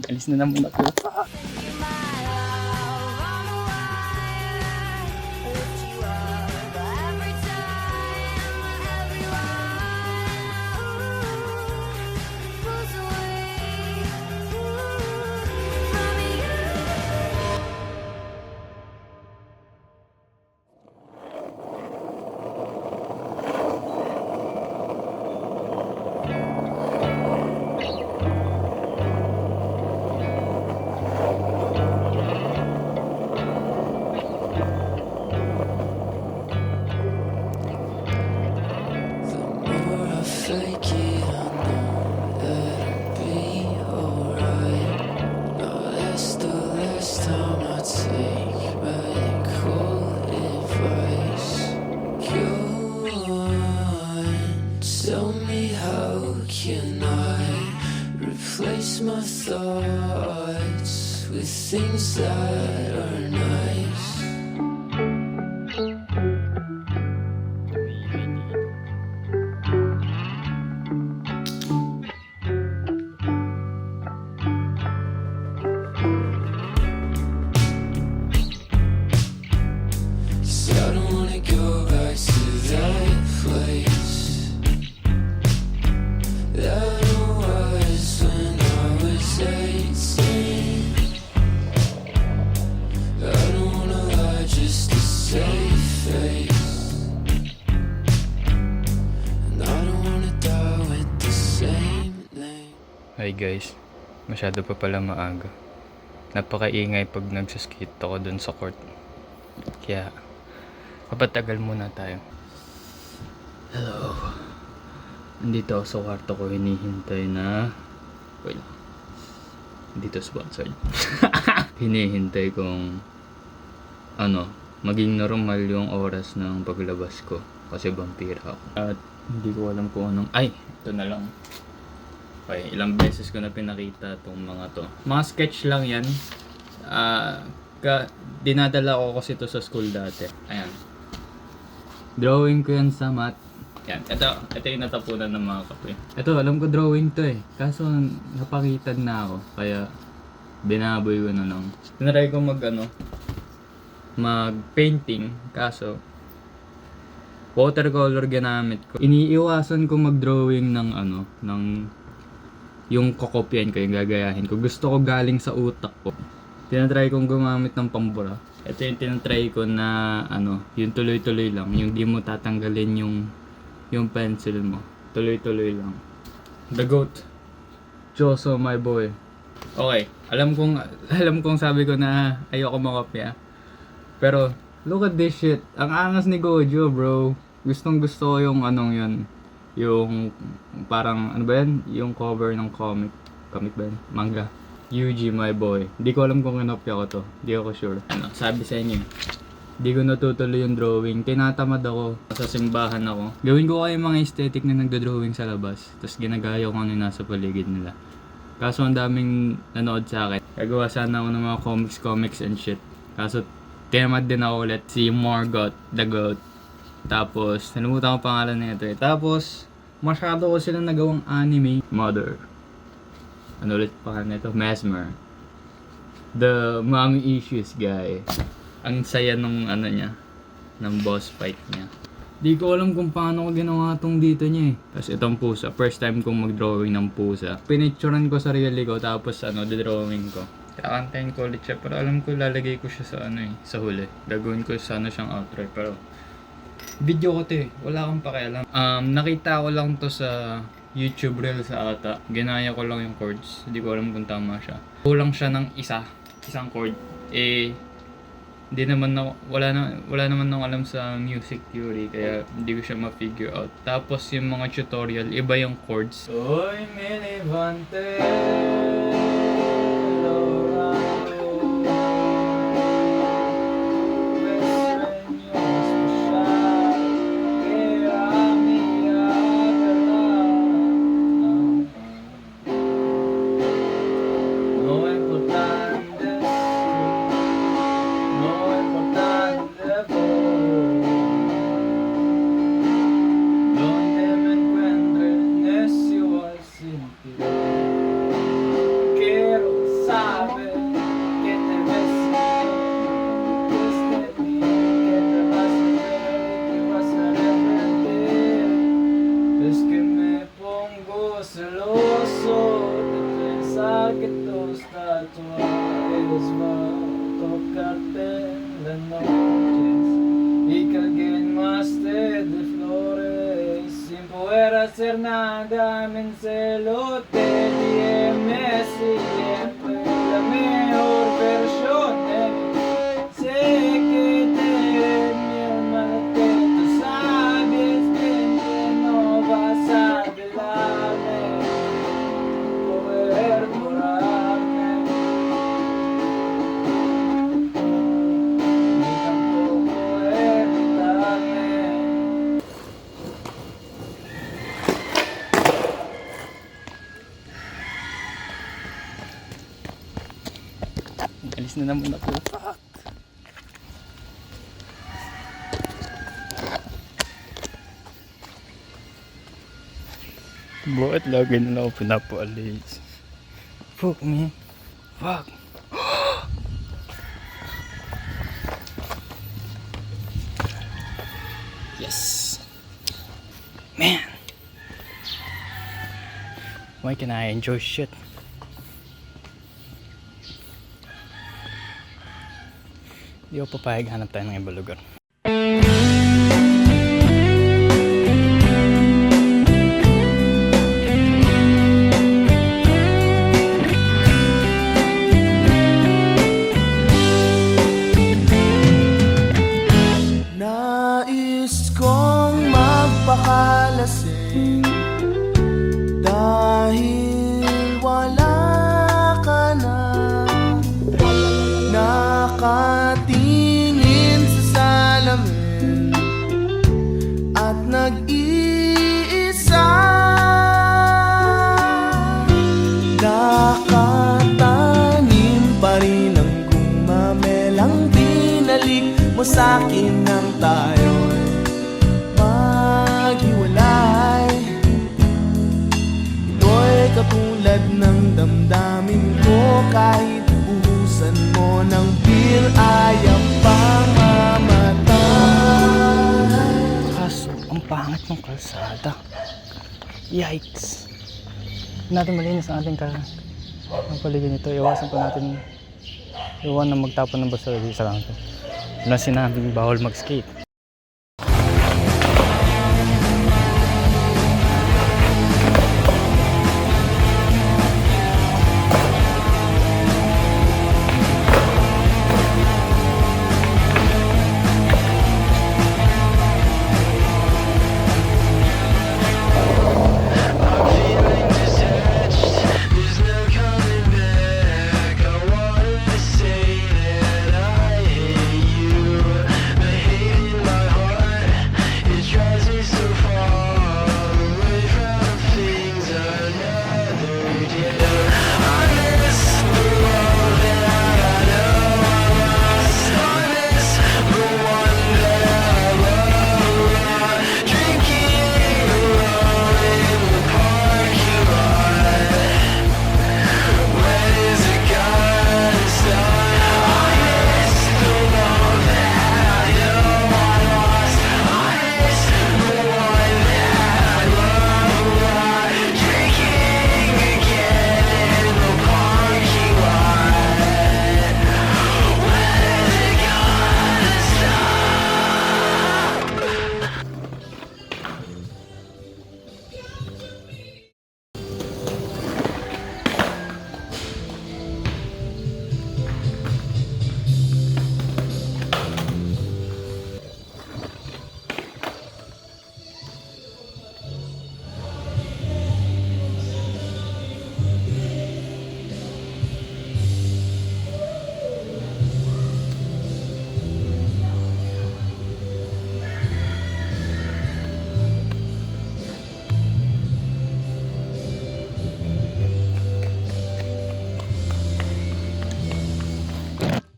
Alis na naman ako. Tell me how can I replace my thoughts with things that are nice. So I don't wanna go back to that place that was when I was 18. I don't wanna lie just to save face, and I don't wanna die with the same name. Hi guys, masyado pa pala maaga. Napakaingay pag nagsaskate ako dun sa court. Kaya, papatagal muna tayo. Hello. Nandito ako sa kwarto ko, hinihintay na... Wait. Dito sponsored. Hinihintay kong... maging normal yung oras ng paglabas ko. Kasi vampira ako. At hindi ko alam kung anong... Ay! Ito na lang. Okay, ilang beses ko na pinakita itong mga to. Mga sketch lang yan. Dinadala ko kasi ito sa school dati. Ayan. Drawing ko yan sa mat. Yan. Ito yung natapunan ng mga kape. Ito, alam ko drawing to eh. Kaso napakitan na ako. Kaya binaboy ko na lang. Tinry ko mag-painting. Kaso watercolor ginamit ko. Iniiwasan ko mag-drawing ng yung kokopyan ko, yung gagayahin ko. Gusto ko galing sa utak ko. Tinatry kong gumamit ng pambura. Ito yung tinatry ko na yung tuloy-tuloy lang. Yung di mo tatanggalin yung pencil mo. Tuloy-tuloy lang. The GOAT. Joso, my boy. Okay. Alam kong sabi ko na ayoko makopya. Pero, look at this shit. Ang angas ni Gojo, bro. Gustong gusto ko yung yun. Yung parang, yung cover ng comic. Comic ba yun? Manga. Yuji, my boy. Hindi ko alam kung kinopya ko to. Hindi ako sure. Sabi sa inyo. Hindi ko natutuloy yung drawing. Tinatamad ako. Sa simbahan ako. Gawin ko kayo mga aesthetic na nagdo-drawing sa labas. Tapos ginagaya ko ano nasa paligid nila. Kaso ang daming nanood sa akin. Gagawa sana ako ng mga comics and shit. Kaso tinamad din ako ulit. Si Morgoth, the GOAT. Tapos, nalimutan ko pangalan na ito eh. Tapos, masyado ko silang nagawang anime. Mother. Ano ulit pangalan nito? Mesmer. The mommy issues guy. Ang saya nung niya. Ng boss fight niya. Di ko alam kung paano ko ginawa tong dito niya eh. Tapos itong pusa. First time kong mag-drawing ng pusa. Pinicturean ko sarili ko. Tapos drawing ko. Kakantayin ko ulit siya. Pero alam ko lalagay ko siya sa sa huli. Gagawin ko sana siyang outro. Pero video ko to eh. Wala akong pakialam. Nakita ko lang to sa YouTube Reels ata. Ginaya ko lang yung chords. Hindi ko alam kung tama siya. Kulang siya ng isang chord. Hindi naman wala naman akong alam sa music theory. Kaya hindi ko siya ma-figure out. Tapos yung mga tutorial, iba yung chords. Soy mi levante. cartel de noches y que alguien más te dé flores sin poder hacer nada, me encelo, te diré siempre la mejor versión de mí. Sé que te mi hermana, que tú sabes bien que no vas a dejarme poder curarme, ni tampoco evitarme. Alis na naman ako. Fuck! Bakit lagi na ako pinapaalis? Fuck me. Fuck! Yes! Man! Why can I enjoy shit? Di ako papayag, hanap tayo ng ibang lugar. Nais kong magpakalasing dahil wala ka na. Nakatingin sa salamin at nag-iisa. Nakatanim pa rin ang gumamelang binalik mo sa'kin nang tayo'y maghiwalay. Ito'y katulad ng damdamin ko, kahit buhusan mo ng beer ayaw pang mamatay. Kaso, ang pangit ng kalsada. Yikes! Hindi natin malinis ang ating ang paligid nito. Iwasan po natin na magtapon ng basura dito sa kanto. Wala sinabing bawal mag-skate.